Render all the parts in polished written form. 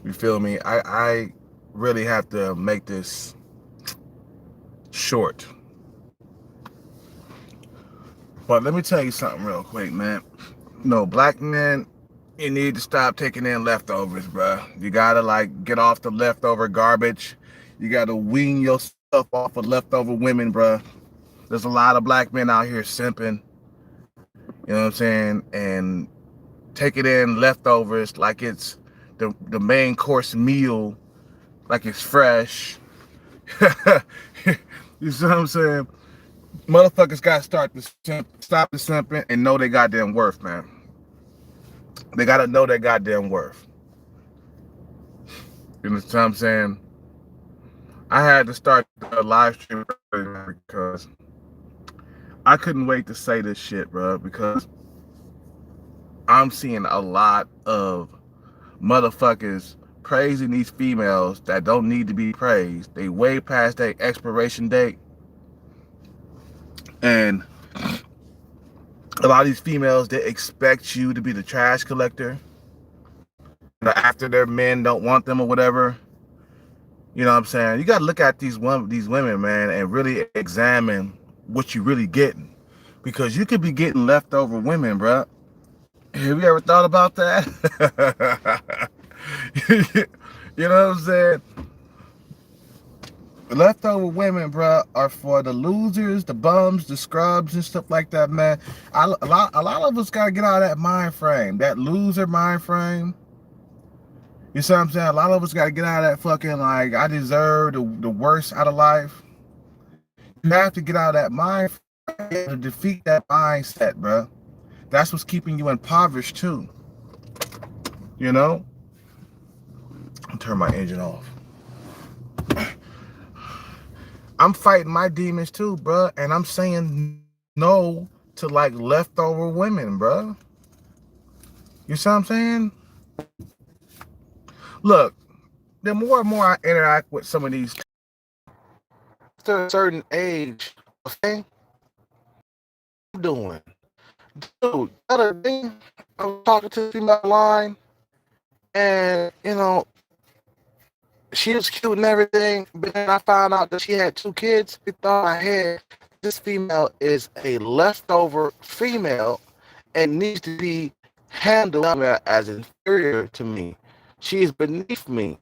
You feel me? I really have to make this short. But let me tell you something real quick, man. No, black men, you need to stop taking in leftovers, bro. You gotta like get off the leftover garbage. You gotta wean yourself off of leftover women, bro. There's a lot of black men out here simping, you know what I'm saying, and taking in leftovers like it's the main course meal, like it's fresh. You see what I'm saying? Motherfuckers gotta stop the simping and know their goddamn worth, man. They gotta know their goddamn worth. You know what I'm saying? I had to start the live stream because I couldn't wait to say this shit, bro. Because I'm seeing a lot of motherfuckers praising these females that don't need to be praised. They way past their expiration date, and a lot of these females, they expect you to be the trash collector. After their men don't want them or whatever. You know what I'm saying? You got to look at these women, man, and really examine what you really getting, because you could be getting leftover women, bro. Have you ever thought about that? You know what I'm saying? Leftover women, bro, are for the losers, the bums, the scrubs, and stuff like that, man. A lot of us gotta get out of that mind frame, that loser mind frame. You see what I'm saying? A lot of us gotta get out of that fucking like I deserve the worst out of life. You have to get out of that mind frame to defeat that mindset, bro. That's what's keeping you impoverished too. You know? I'll turn my engine off. I'm fighting my demons too, bro, and I'm saying no to like leftover women, bro. You see what I'm saying? Look, the more and more I interact with some of these, after a certain age, okay, I'm doing, dude. The other day, I was talking to a female line, and she was cute and everything, but then I found out that she had 2 kids. I thought I had this female is a leftover female and needs to be handled as inferior to me. She is beneath me.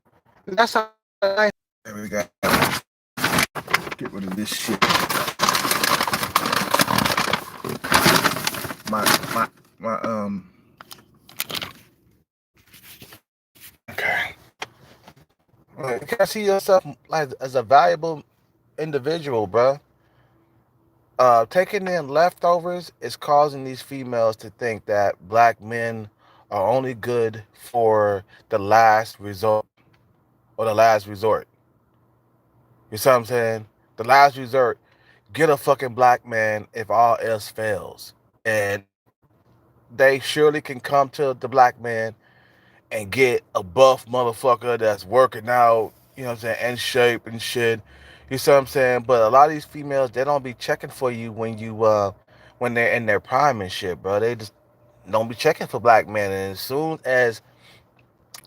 And that's how I. There we go. Get rid of this shit. My. Okay. You can't see yourself like as a valuable individual, bro. Taking in leftovers is causing these females to think that black men are only good for the last resort or the last resort. You see what I'm saying? The last resort, get a fucking black man if all else fails. And they surely can come to the black man and get a buff motherfucker that's working out, you know what I'm saying, in shape and shit. You see what I'm saying? But a lot of these females, they don't be checking for you when they're in their prime and shit, bro. They just don't be checking for black men. And as soon as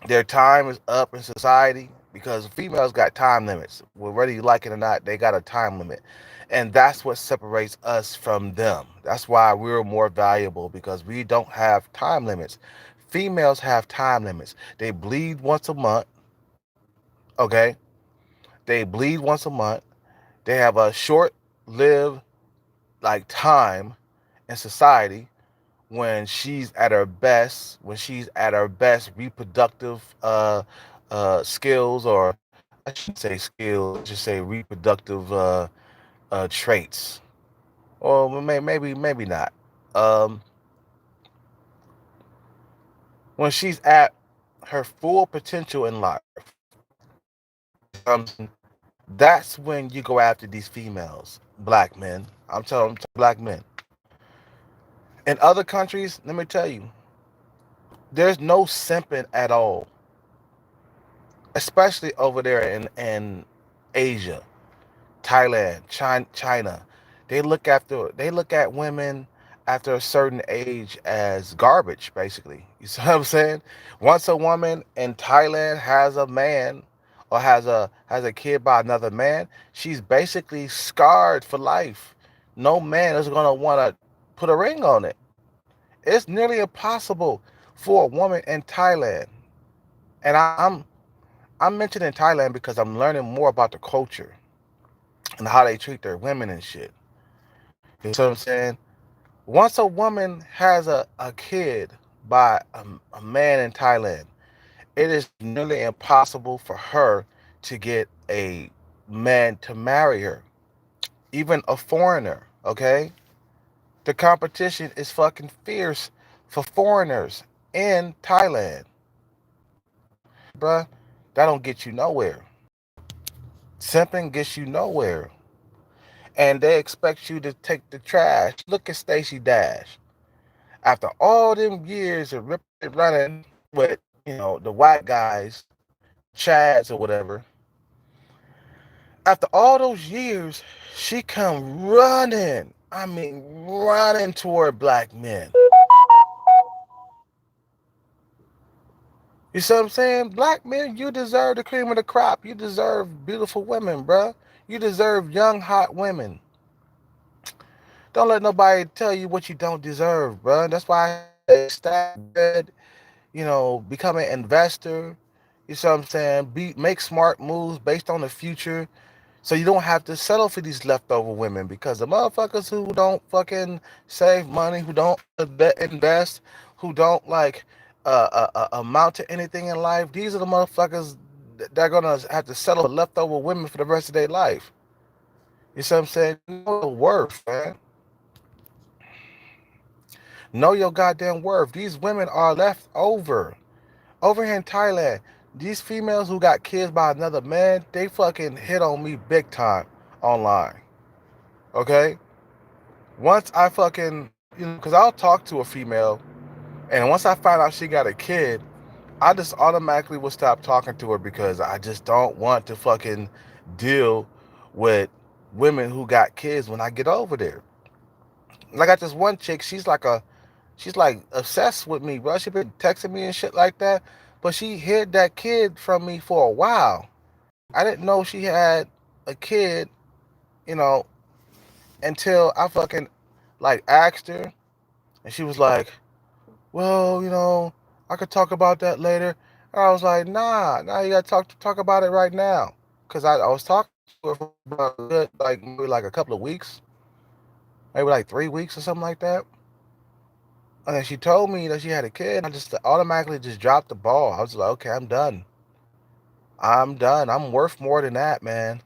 their time is up in society, because females got time limits, whether you like it or not, they got a time limit. And that's what separates us from them. That's why we're more valuable, because we don't have time limits. Females have time limits. They bleed once a month, okay? They bleed once a month. They have a short lived like time in society when she's at her best, reproductive skills, or I shouldn't say skills, just say reproductive traits, or maybe not. Um, when she's at her full potential in life, um, that's when you go after these females, black men. I'm telling black men. In other countries, let me tell you, there's no simping at all, especially over there in Asia, Thailand, China. They look at women after a certain age as garbage, basically. You see what I'm saying? Once a woman in Thailand has a man or has a kid by another man, she's basically scarred for life. No man is gonna want to put a ring on it. It's nearly impossible for a woman in Thailand. And I'm mentioning Thailand because I'm learning more about the culture and how they treat their women and shit. You see what I'm saying? Once a woman has a kid by a man in Thailand, it is nearly impossible for her to get a man to marry her, even a foreigner, okay? The competition is fucking fierce for foreigners in Thailand. Bruh, that don't get you nowhere. Simping gets you nowhere. And they expect you to take the trash. Look at Stacey Dash. After all them years of ripping and running with, the white guys, Chads or whatever, after all those years, she come running. I mean, running toward black men. You see what I'm saying? Black men, you deserve the cream of the crop. You deserve beautiful women, bruh. You deserve young, hot women. Don't let nobody tell you what you don't deserve, bruh. That's why I say stack bread, become an investor. You see what I'm saying? Make smart moves based on the future. So you don't have to settle for these leftover women because the motherfuckers who don't fucking save money, who don't invest, who don't amount to anything in life, these are the motherfuckers that are gonna have to settle for leftover women for the rest of their life. You see what I'm saying? Know your worth, man. Know your goddamn worth. These women are left over. Over here in Thailand, these females who got kids by another man, they fucking hit on me big time online. Okay? Once I fucking, because I'll talk to a female, and once I find out she got a kid, I just automatically will stop talking to her because I just don't want to fucking deal with women who got kids when I get over there. And I got this one chick, she's like obsessed with me, bro. She been texting me and shit like that, but she hid that kid from me for a while. I didn't know she had a kid, you know, until I fucking asked her, and she was like, "Well, I could talk about that later." And I was like, "Nah, you gotta talk about it right now," because I was talking to her for about a good, maybe a couple of weeks, maybe 3 weeks or something like that. And then she told me that she had a kid. I just automatically just dropped the ball. I was like, okay, I'm done. I'm done. I'm worth more than that, man.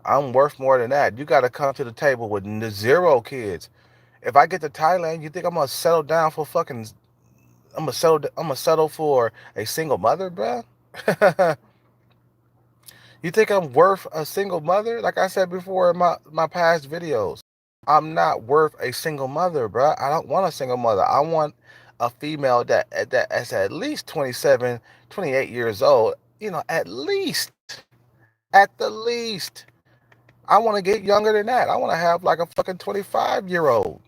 I'm worth more than that. You got to come to the table with zero kids. If I get to Thailand, you think I'm gonna settle down for fucking? I'm gonna settle for a single mother, bruh? You think I'm worth a single mother? Like I said before in my past videos, I'm not worth a single mother, bruh. I don't want a single mother. I want a female that's at least 27, 28 years old. At least, at the least. I want to get younger than that. I want to have like a fucking 25-year-old.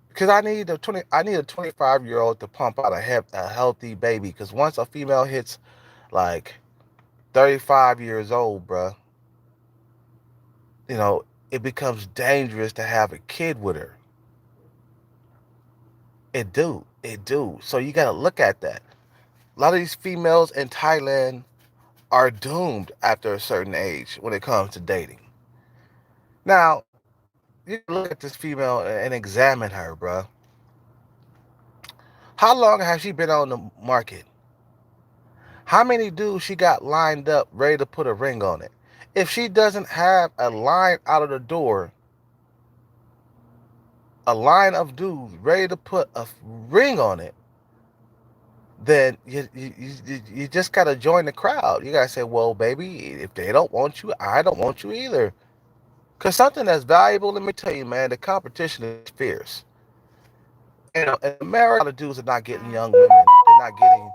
Because I need a 25-year-old to pump out a healthy baby. Because once a female hits like 35 years old, bruh, you know, it becomes dangerous to have a kid with her. It do. So you got to look at that. A lot of these females in Thailand are doomed after a certain age when it comes to dating. Now, you look at this female and examine her, bruh. How long has she been on the market? How many dudes she got lined up ready to put a ring on it? If she doesn't have a line out of the door, a line of dudes ready to put a ring on it, then you just gotta join the crowd. You gotta say, well, baby, if they don't want you, I don't want you either. Cause something that's valuable, let me tell you, man, the competition is fierce. In America, a lot of dudes are not getting young women. They're not getting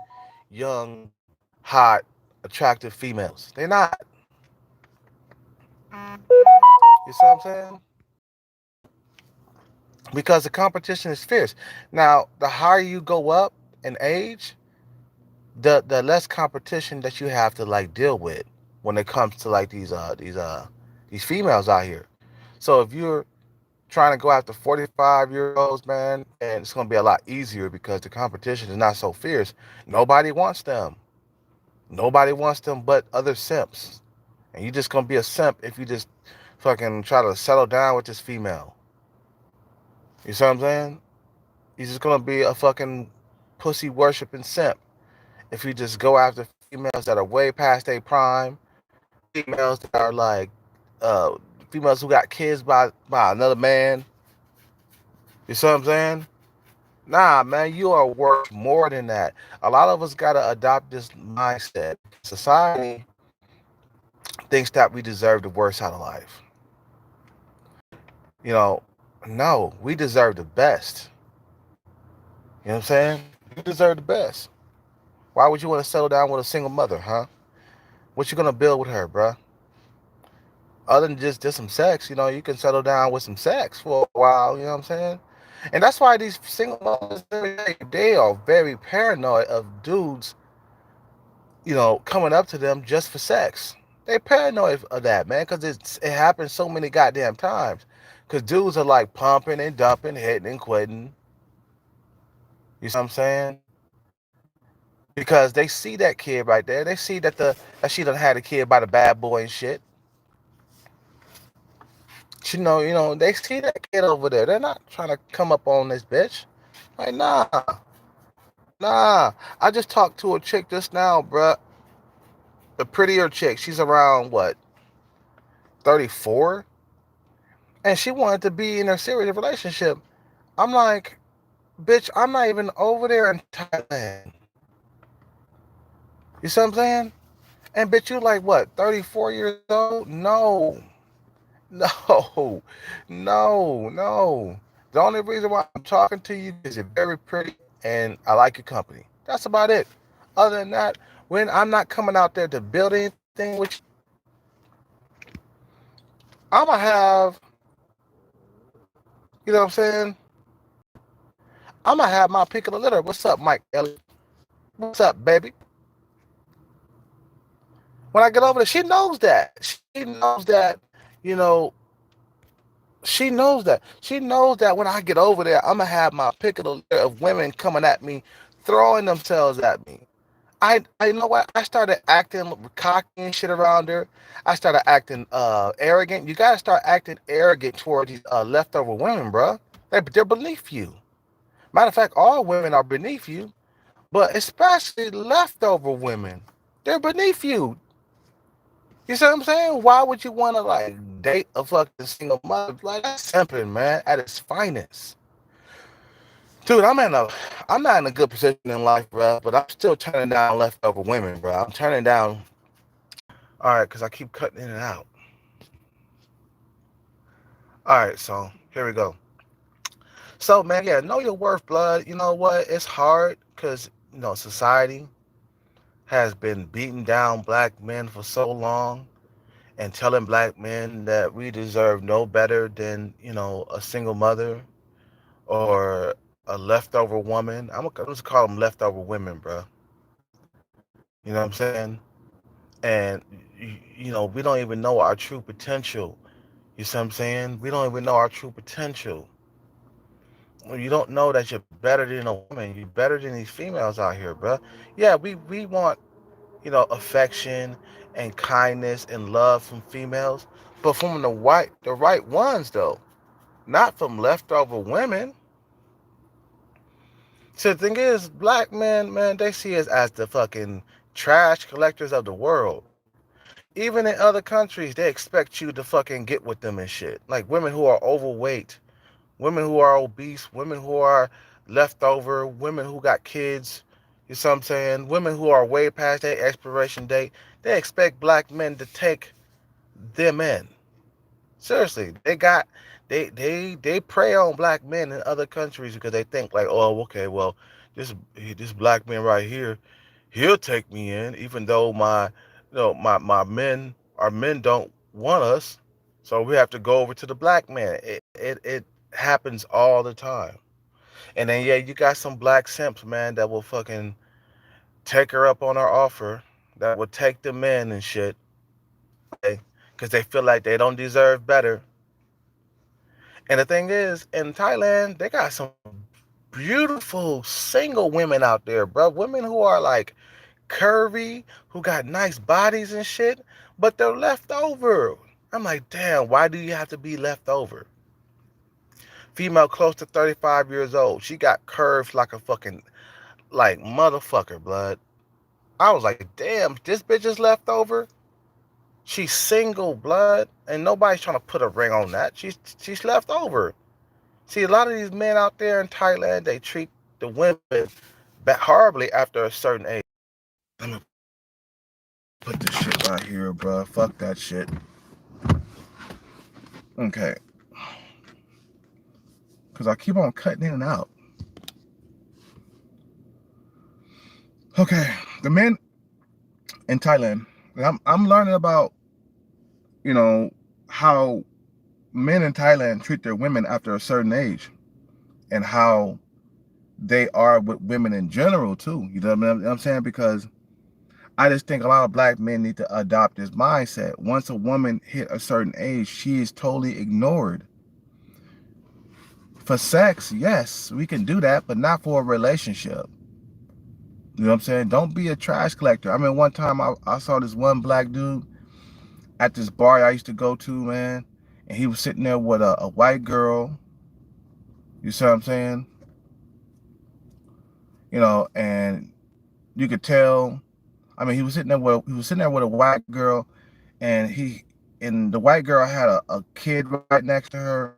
young, hot, attractive females. They're not. You see what I'm saying? because the competition is fierce. Now, the higher you go up in age, the less competition that you have to like deal with when it comes to like these females out here. So if you're trying to go after 45-year-olds, man, and it's gonna be a lot easier because the competition is not so fierce. Nobody wants them. Nobody wants them but other simps. And you just gonna be a simp if you just fucking try to settle down with this female. You see what I'm saying? You're just gonna be a fucking pussy worshiping simp if you just go after females that are way past their prime, females that are like uh females who got kids by another man. You see what I'm saying? Nah, man, you are worth more than that. A lot of us gotta adopt this mindset. Society thinks that we deserve the worst out of life. You know, no, we deserve the best. You know what I'm saying? You deserve the best. Why would you want to settle down with a single mother, huh? What you gonna build with her, bruh? Other than just some sex, you can settle down with some sex for a while. You know what I'm saying? And that's why these single mothers, they are very paranoid of dudes, coming up to them just for sex. They paranoid of that, man, because it happens so many goddamn times. Because dudes are like pumping and dumping, hitting and quitting. You see what I'm saying? Because they see that kid right there. They see that she done had a kid by the bad boy and shit. They see that kid over there. They're not trying to come up on this bitch. Like, nah. I just talked to a chick just now, bruh. The prettier chick. She's around, what, 34? And she wanted to be in a serious relationship. I'm like, bitch, I'm not even over there in Thailand. You see what I'm saying? And bitch, you like what, 34 years old? No. No. No. The only reason why I'm talking to you is you're very pretty and I like your company. That's about it. Other than that, when I'm not coming out there to build anything with you, I'ma have, you know what I'm saying? I'ma have my pick of the litter. What's up, Mike Elliott? What's up, baby? When I get over there, she knows that. She knows that, you know, she knows that. She knows that when I get over there, I'm gonna have my pick of the litter of women coming at me, throwing themselves at me. I you know what? I started acting cocky and shit around her. I started acting arrogant. You gotta start acting arrogant toward these leftover women, bro. They're beneath you. Matter of fact, all women are beneath you, but especially leftover women. They're beneath you. You see what I'm saying? Why would you want to like date a fucking single mother? Like that's simping, man, at its finest. Dude, I'm not in a good position in life, bro. But I'm still turning down leftover women, bro. I'm turning down. All right, because I keep cutting in and out. All right, so here we go. So, man, yeah, know your worth, blood. You know what? It's hard because society has been beating down black men for so long and telling black men that we deserve no better than a single mother or a leftover woman. I'm just call them leftover women, bro. You know what I'm saying? And we don't even know our true potential. You see what I'm saying? We don't even know our true potential. You don't know that you're better than a woman. You're better than these females out here, bro. Yeah, we want affection and kindness and love from females, but from the right ones though, not from leftover women. So the thing is, black men, man, they see us as the fucking trash collectors of the world. Even in other countries, they expect you to fucking get with them and shit. Like women who are overweight, women who are obese, women who are leftover, women who got kids. You see what I'm saying? Women who are way past their expiration date. They expect black men to take them in. Seriously, they prey on black men in other countries because they think like, oh, okay, well, this black man right here, he'll take me in, even though my men, our men don't want us, so we have to go over to the black man. happens all the time. And then yeah, you got some black simps, man, that will fucking take her up on her offer, that will take the men and shit, because they feel like they don't deserve better. And the thing is, in Thailand, they got some beautiful single women out there, bro. Women who are like curvy, who got nice bodies and shit, but they're left over. I'm like, damn, why do you have to be left over? Female close to 35 years old. She got curves like a fucking, like, motherfucker, blood. I was like, damn, this bitch is left over. She's single, blood, and nobody's trying to put a ring on that. She's left over. See, a lot of these men out there in Thailand, they treat the women horribly after a certain age. Let me put this shit right here, bro. Fuck that shit. Okay. Because I keep on cutting in and out. Okay. The men in Thailand, I'm learning about, you know, how men in Thailand treat their women after a certain age and how they are with women in general, too. You know what I'm saying? Because I just think a lot of black men need to adopt this mindset. Once a woman hit a certain age, she is totally ignored. For sex, yes, we can do that, but not for a relationship. You know what I'm saying? Don't be a trash collector. I mean, one time I saw this one black dude at this bar I used to go to, man, and he was sitting there with a white girl. You see what I'm saying? You know, and you could tell. I mean, he was sitting there with a white girl, and the white girl had a kid right next to her,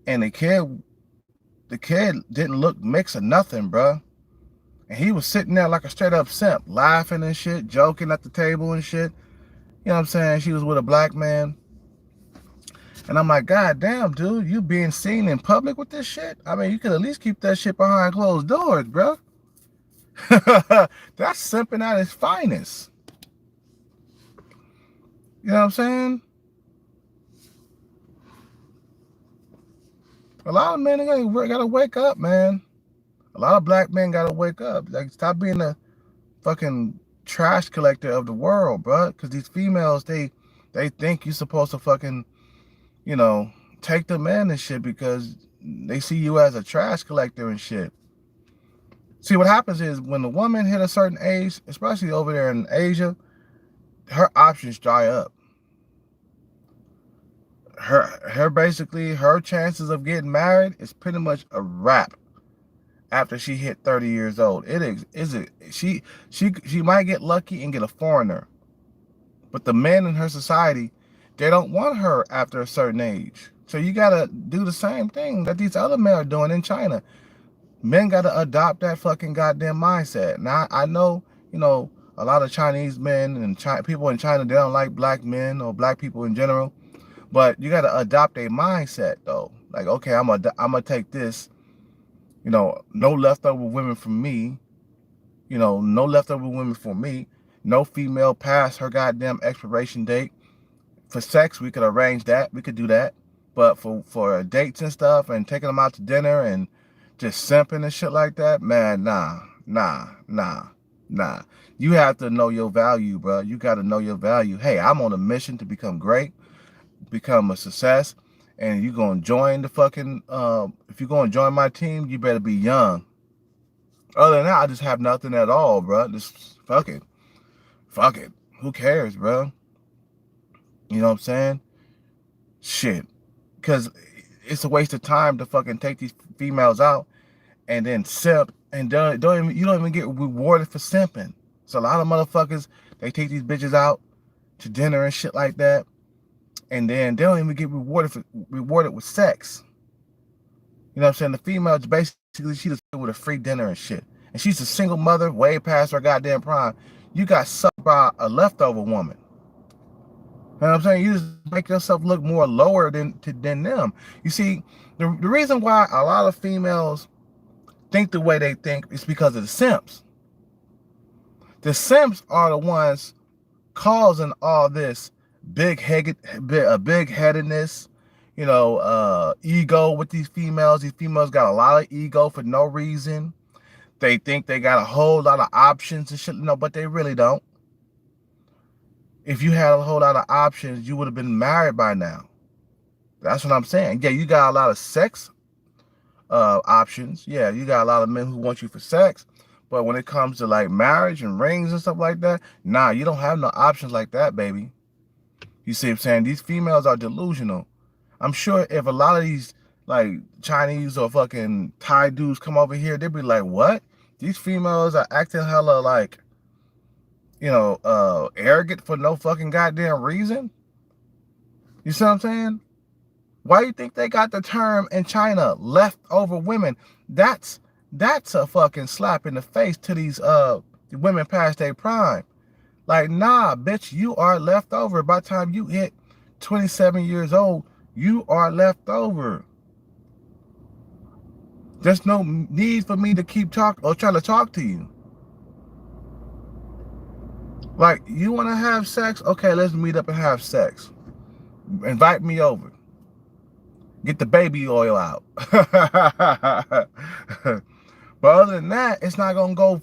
and the kid didn't look mixed or nothing, bruh. And he was sitting there like a straight up simp, laughing and shit, joking at the table and shit. You know what I'm saying? She was with a black man. And I'm like, God damn, dude, you being seen in public with this shit? I mean, you could at least keep that shit behind closed doors, bro. That's simping at its finest. You know what I'm saying? A lot of men gotta wake up, man. A lot of black men gotta wake up. Like, stop being a fucking trash collector of the world, bro. Because these females, they think you're supposed to fucking, you know, take them in and shit because they see you as a trash collector and shit. See, what happens is when the woman hit a certain age, especially over there in Asia, her options dry up. Her chances of getting married is pretty much a wrap after she hit 30 years old. She might get lucky and get a foreigner, but the men in her society, they don't want her after a certain age. So you gotta do the same thing that these other men are doing in China. Men gotta adopt that fucking goddamn mindset. Now I know, you know, a lot of Chinese men and people in China, they don't like black men or black people in general. But you gotta adopt a mindset though. Like, okay, I'm gonna take this. You know, no leftover women for me. You know, no leftover women for me. No female past her goddamn expiration date. For sex, we could arrange that. We could do that. But for dates and stuff and taking them out to dinner and just simping and shit like that, man, nah. You have to know your value, bro. You got to know your value. Hey, I'm on a mission to become great, become a success, and you're going to join the fucking, if you're going to join my team, you better be young. Other than that, I just have nothing at all, bro. Just fuck it. Fuck it. Who cares, bro? You know what I'm saying? Shit. Because it's a waste of time to fucking take these females out and then simp and you don't even get rewarded for simping. So a lot of motherfuckers, they take these bitches out to dinner and shit like that, and then they don't even get rewarded with sex. You know what I'm saying? The female, basically, she just with a free dinner and shit. And she's a single mother, way past her goddamn prime. You got sucked by a leftover woman. You know what I'm saying? You just make yourself look more lower than them. You see, the reason why a lot of females think the way they think is because of the simps. The simps are the ones causing all this big-headedness, ego with these females. These females got a lot of ego for no reason. They think they got a whole lot of options and shit, but they really don't. If you had a whole lot of options, you would have been married by now. That's what I'm saying. Yeah, you got a lot of sex options. Yeah, you got a lot of men who want you for sex. But when it comes to like marriage and rings and stuff like that, nah, you don't have no options like that, baby. You see what I'm saying? These females are delusional. I'm sure if a lot of these like Chinese or fucking Thai dudes come over here, they'd be like, what? These females are acting hella like, arrogant for no fucking goddamn reason. You see what I'm saying? Why do you think they got the term in China, leftover women? That's a fucking slap in the face to these women past their prime. Like, nah, bitch, you are left over. By the time you hit 27 years old, you are left over. There's no need for me to keep talking or trying to talk to you. Like, you want to have sex? Okay, let's meet up and have sex. Invite me over. Get the baby oil out. But other than that, it's not gonna go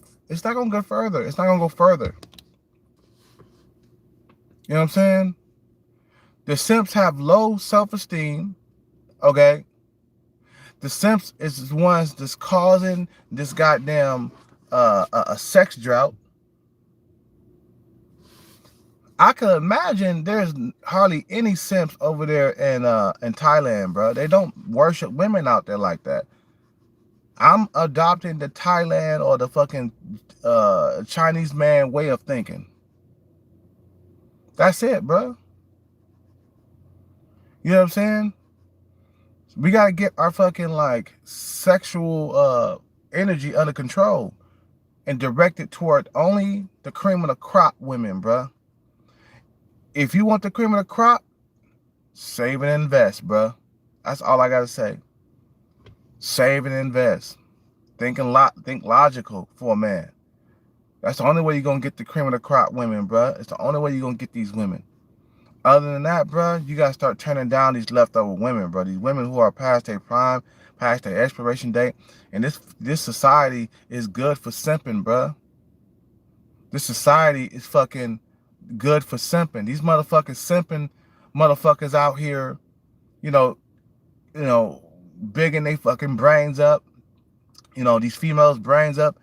further. It's not gonna go further. You know what I'm saying? The simps have low self-esteem. Okay. The simps is the ones that's causing this goddamn a sex drought. I could imagine there's hardly any simps over there in Thailand, bro. They don't worship women out there like that. I'm adopting the Thailand or the fucking Chinese man way of thinking. That's it, bro. You know what I'm saying? We gotta get our fucking like sexual energy under control and direct it toward only the cream of the crop women, bro. If you want the cream of the crop, save and invest, bro. That's all I gotta say. Save and invest. Think logical for a man. That's the only way you're gonna get the cream of the crop women, bro. It's the only way you're gonna get these women. Other than that, bro, you gotta start turning down these leftover women, bro. These women who are past their prime, past their expiration date. And this society is good for simping, bro. This society is fucking good for simping. These motherfucking simping motherfuckers out here, bigging they fucking brains up. These females' brains up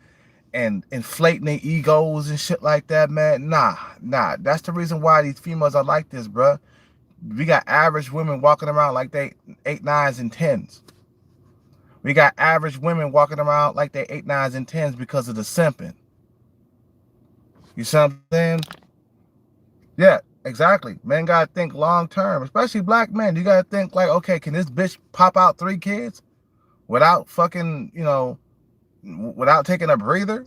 and inflating their egos and shit like that, man. Nah. That's the reason why these females are like this, bro. We got average women walking around like they 8, 9s, and 10s. We got average women walking around like they 8, 9s, and 10s because of the simping. You see what I'm saying? Yeah, exactly. Men gotta think long term, especially black men. You gotta think like, okay, can this bitch pop out 3 kids without fucking, without taking a breather?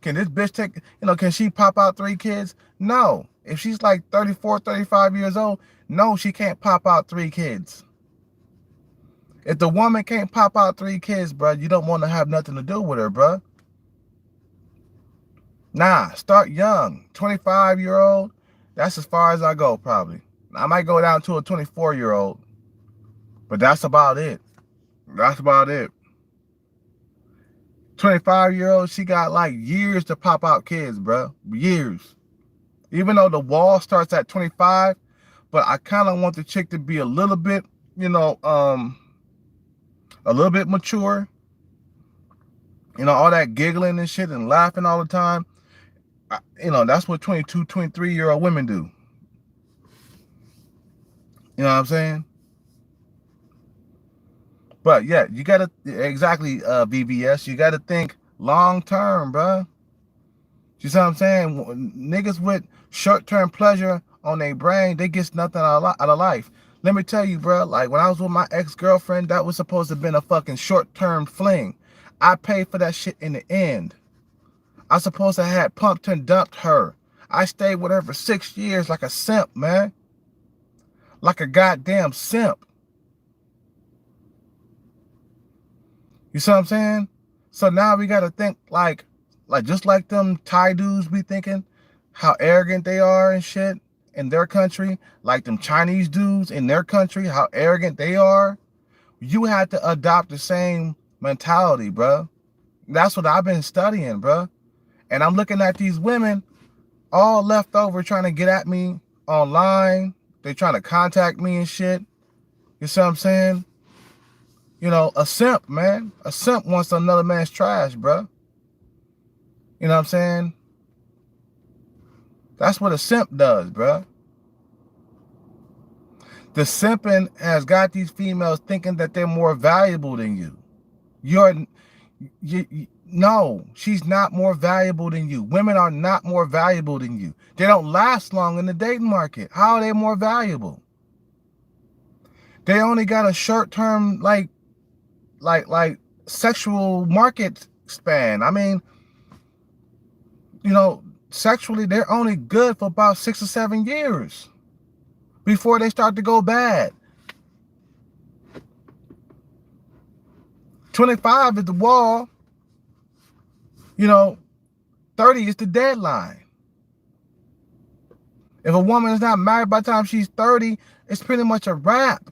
Can this bitch take, can she pop out 3 kids? No. If she's like 34, 35 years old, no, she can't pop out 3 kids. If the woman can't pop out 3 kids, bro, you don't want to have nothing to do with her, bro. Nah, start young. 25-year-old, that's as far as I go, probably. I might go down to a 24-year-old, but that's about it. That's about it. 25-year-old, she got like years to pop out kids, bro. Years. Even though the wall starts at 25, but I kind of want the chick to be a little bit, a little bit mature. All that giggling and shit and laughing all the time. That's what 22, 23-year-old women do. You know what I'm saying? But yeah, you gotta, exactly, VVS, you gotta think long term, bro. You see what I'm saying? Niggas with short-term pleasure on their brain, they get nothing out of life. Let me tell you, bro, like when I was with my ex-girlfriend, that was supposed to have been a fucking short-term fling. I paid for that shit in the end. I supposed to have pumped and dumped her. I stayed with her for 6 years like a simp, man. Like a goddamn simp. You see what I'm saying? So now we got to think like just like them Thai dudes be thinking, how arrogant they are and shit, in their country, like them Chinese dudes in their country, how arrogant they are, you had to adopt the same mentality, bro. That's what I've been studying, bro. And I'm looking at these women all left over trying to get at me online. They trying to contact me and shit. You see what I'm saying? You know, a simp, man. A simp wants another man's trash, bro. You know what I'm saying? That's what a simp does, bro. The simping has got these females thinking that they're more valuable than you. No, she's not more valuable than you. Women are not more valuable than you. They don't last long in the dating market. How are they more valuable? They only got a short-term like sexual market span. I mean, you know, sexually they're only good for about 6 or 7 years before they start to go bad. 25 is the wall. You know, 30 is the deadline. If a woman is not married by the time she's 30, it's pretty much a wrap.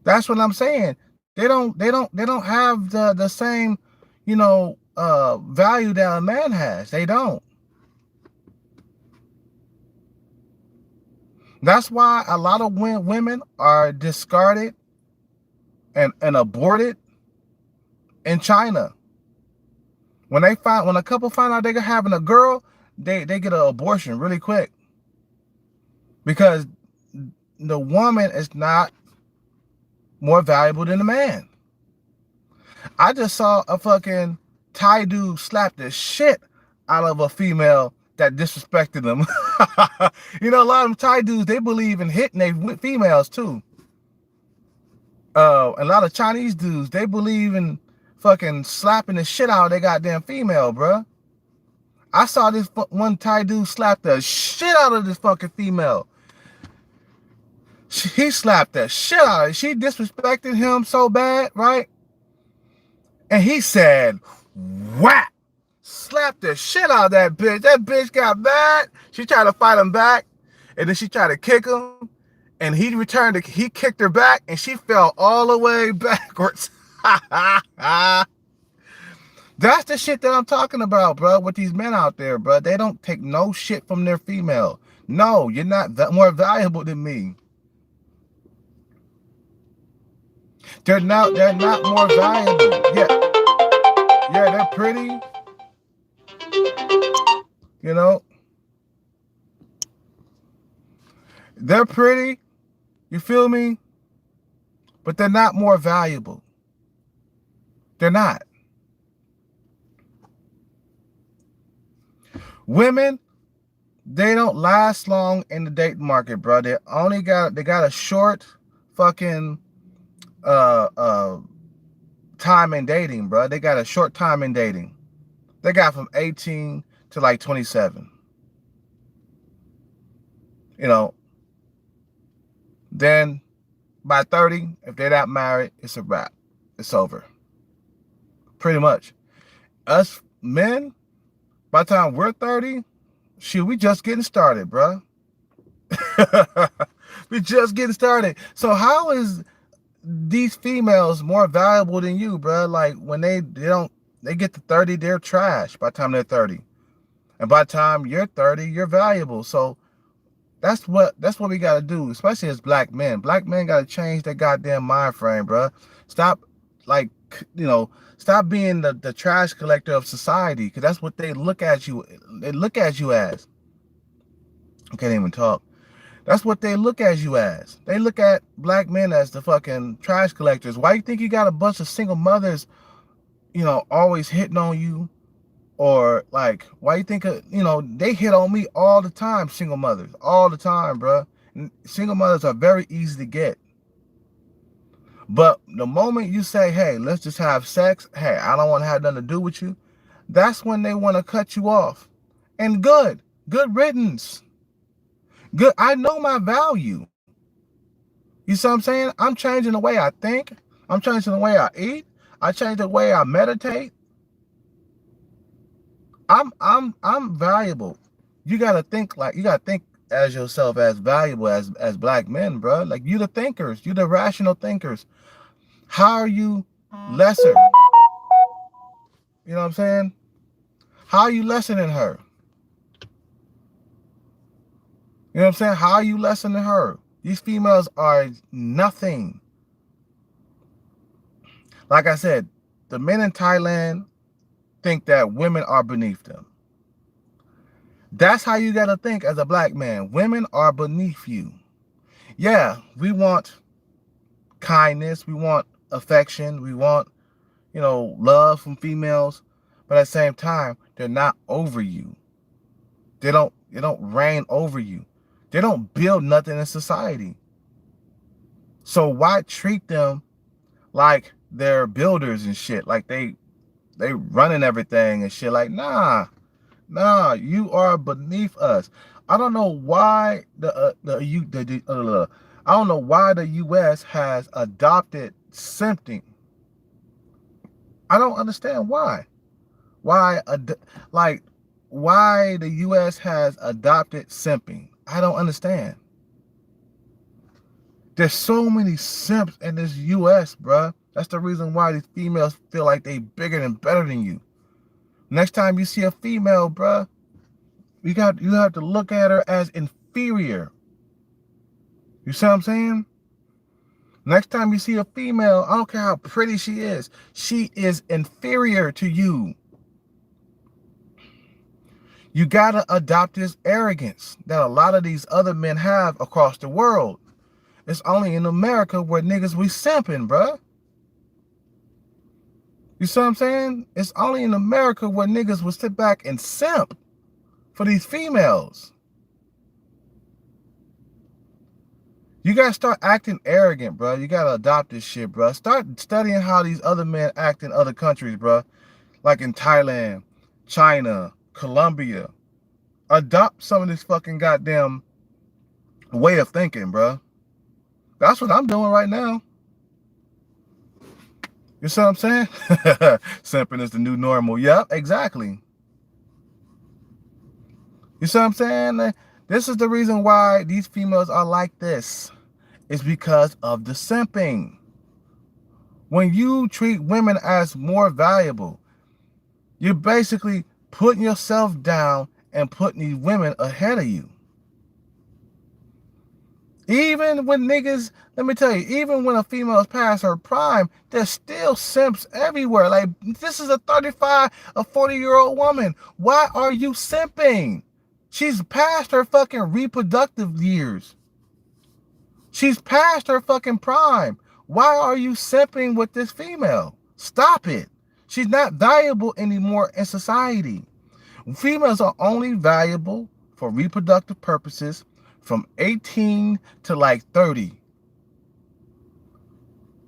That's what I'm saying. They don't have the same, you know, value that a man has. They don't. That's why a lot of women are discarded and aborted in China. When a couple find out they're having a girl, they get an abortion really quick. Because the woman is not more valuable than the man. I just saw a fucking Thai dude slap the shit out of a female that disrespected them. You know, a lot of them Thai dudes, they believe in hitting their females too. A lot of Chinese dudes, they believe in fucking slapping the shit out of their goddamn female, bruh. I saw this one Thai dude slap the shit out of this fucking female. He slapped the shit out of her. She disrespected him so bad, right? And he said, whack. Slapped the shit out of that bitch. That bitch got mad. She tried to fight him back. And then she tried to kick him. And he kicked her back. And she fell all the way backwards. That's the shit that I'm talking about, bro. With these men out there, bro. They don't take no shit from their female. No, you're not more valuable than me. They're not more valuable. Yeah, they're pretty. You know, they're pretty. You feel me? But they're not more valuable. They're not. Women, they don't last long in the dating market, bro. They got a short fucking time in dating, bro. They got a short time in dating. They got from 18 to like 27. You know, then by 30, if they're not married, it's a wrap. It's over. Pretty much. Us men, by the time we're 30, shit, we just getting started, bro. We just getting started. So how is these females more valuable than you, bro? Like when they get to 30, they're trash by the time they're 30. And by the time you're 30, you're valuable. So that's what we got to do, especially as black men. Black men got to change their goddamn mind frame, bro. Stop, like, you know, stop being the trash collector of society, because that's what they look at you. They look at you as. I can't even talk. That's what they look at you as. They look at black men as the fucking trash collectors. Why you think you got a bunch of single mothers, you know, always hitting on you? Or like, why you think, you know, they hit on me all the time, single mothers, all the time, bro. And single mothers are very easy to get. But the moment you say, hey, let's just have sex, hey, I don't want to have nothing to do with you, that's when they want to cut you off. And good riddance. Good, I know my value. You see what I'm saying? I'm changing the way I think. I'm changing the way I eat. I change the way I meditate. I'm valuable. You gotta think as yourself as valuable as black men, bro. Like, you the thinkers, you the rational thinkers. How are you lesser? You know what I'm saying? How are you lesser than her? You know what I'm saying? How are you lesser than her? These females are nothing. Like I said, the men in Thailand think that women are beneath them. That's how you got to think as a black man. Women are beneath you. Yeah, we want kindness. We want affection. We want, love from females. But at the same time, they're not over you. They don't reign over you. They don't build nothing in society. So why treat them like they're builders and shit? Like they running everything and shit. Like, nah, you are beneath us. I don't know why I don't know why the U.S. has adopted simping. I don't understand why. Why the U.S. has adopted simping. I don't understand. There's so many simps in this U.S., bruh. That's the reason why these females feel like they bigger and better than you. Next time you see a female, bruh, you have to look at her as inferior. You see what I'm saying? Next time you see a female, I don't care how pretty she is inferior to you. You gotta adopt this arrogance that a lot of these other men have across the world. It's only in America where niggas we simping, bruh. You see what I'm saying? It's only in America where niggas will sit back and simp for these females. You gotta start acting arrogant, bro. You gotta adopt this shit, bro. Start studying how these other men act in other countries, bro. Like in Thailand, China, Colombia. Adopt some of this fucking goddamn way of thinking, bro. That's what I'm doing right now. You see what I'm saying? Simping is the new normal. Yep, exactly. You see what I'm saying? This is the reason why these females are like this. It's because of the simping. When you treat women as more valuable, you're basically putting yourself down and putting these women ahead of you. Even when niggas, let me tell you, even when a female is past her prime, there's still simps everywhere. Like, this is a 35, a 40-year-old woman. Why are you simping? She's past her fucking reproductive years. She's past her fucking prime. Why are you simping with this female? Stop it. She's not valuable anymore in society. Females are only valuable for reproductive purposes from 18 to like 30.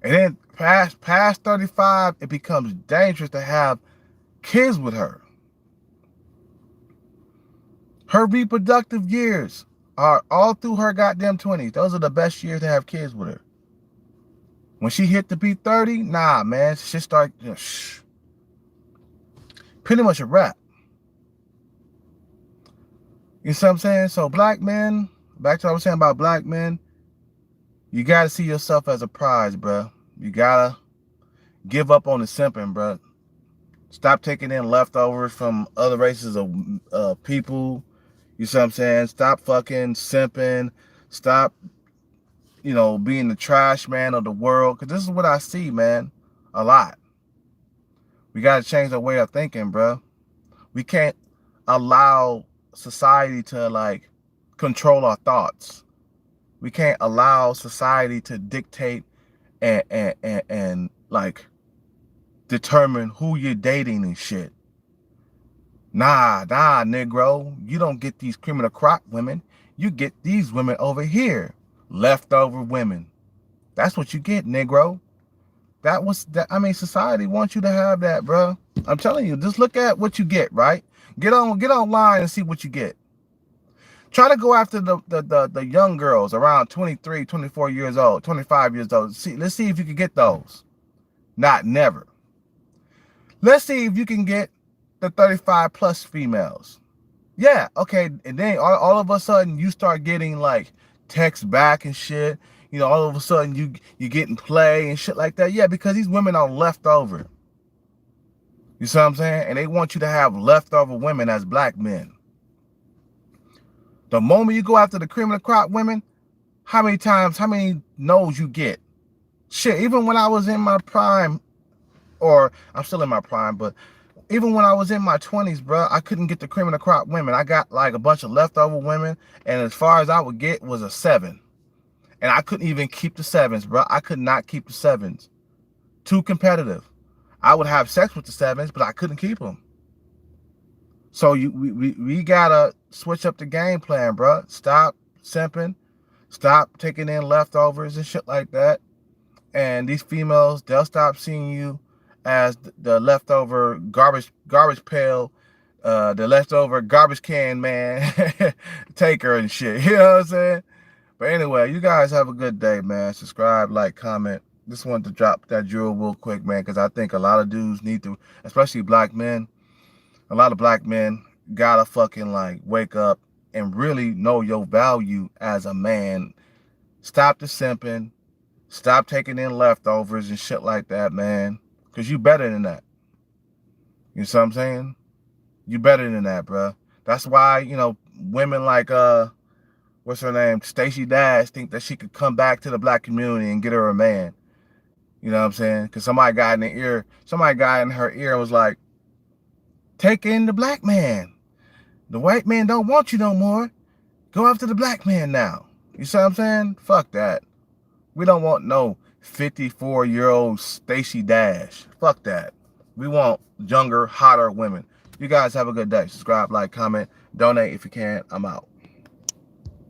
And then past 35, it becomes dangerous to have kids with her. Her reproductive years are all through her goddamn 20s. Those are the best years to have kids with her. When she hit to be 30, nah, man, shit start, pretty much a wrap. You see what I'm saying? So black men, back to what I was saying about black men, you got to see yourself as a prize, bro. You got to give up on the simping, bro. Stop taking in leftovers from other races of people. You see what I'm saying? Stop fucking simping. Stop, being the trash man of the world. Because this is what I see, man, a lot. We got to change our way of thinking, bro. We can't allow society to, like, control our thoughts. We can't allow society to dictate and like, determine who you're dating and shit. Nah, Negro. You don't get these criminal crop women. You get these women over here. Leftover women. That's what you get, Negro. Society wants you to have that, bro. I'm telling you, just look at what you get, right? Get online and see what you get. Try to go after the young girls around 23, 24 years old, 25 years old. Let's see if you can get those. Not never. Let's see if you can get the 35 plus females. Yeah, okay, and then all of a sudden you start getting like texts back and shit. You know, all of a sudden you getting play and shit like that. Yeah, because these women are left over. You see what I'm saying? And they want you to have leftover women as black men. The moment you go after the cream of the crop women, how many no's you get? Shit, even when I was in my prime, or I'm still in my prime, but even when I was in my 20s, bro, I couldn't get the cream of the crop women. I got like a bunch of leftover women, and as far as I would get was a 7. And I couldn't even keep the 7s, bro. I could not keep the 7s. Too competitive. I would have sex with the 7s, but I couldn't keep them. So we gotta switch up the game plan, bro. Stop simping. Stop taking in leftovers and shit like that. And these females, they'll stop seeing you as the leftover garbage pail, the leftover garbage can man taker and shit. You know what I'm saying? But anyway, you guys have a good day, man. Subscribe, like, comment. Just wanted to drop that jewel real quick, man, because I think a lot of dudes need to, especially black men, a lot of black men gotta fucking like wake up and really know your value as a man. Stop the simping. Stop taking in leftovers and shit like that, man. Because you better than that. You know what I'm saying? You better than that, bro. That's why, you know, women like, what's her name? Stacey Dash think that she could come back to the black community and get her a man. You know what I'm saying? Because somebody got in her ear and was like, take in the black man. The white man don't want you no more. Go after the black man now. You see what I'm saying? Fuck that. We don't want no 54-year-old Stacey Dash. Fuck that. We want younger, hotter women. You guys have a good day. Subscribe, like, comment, donate if you can. I'm out.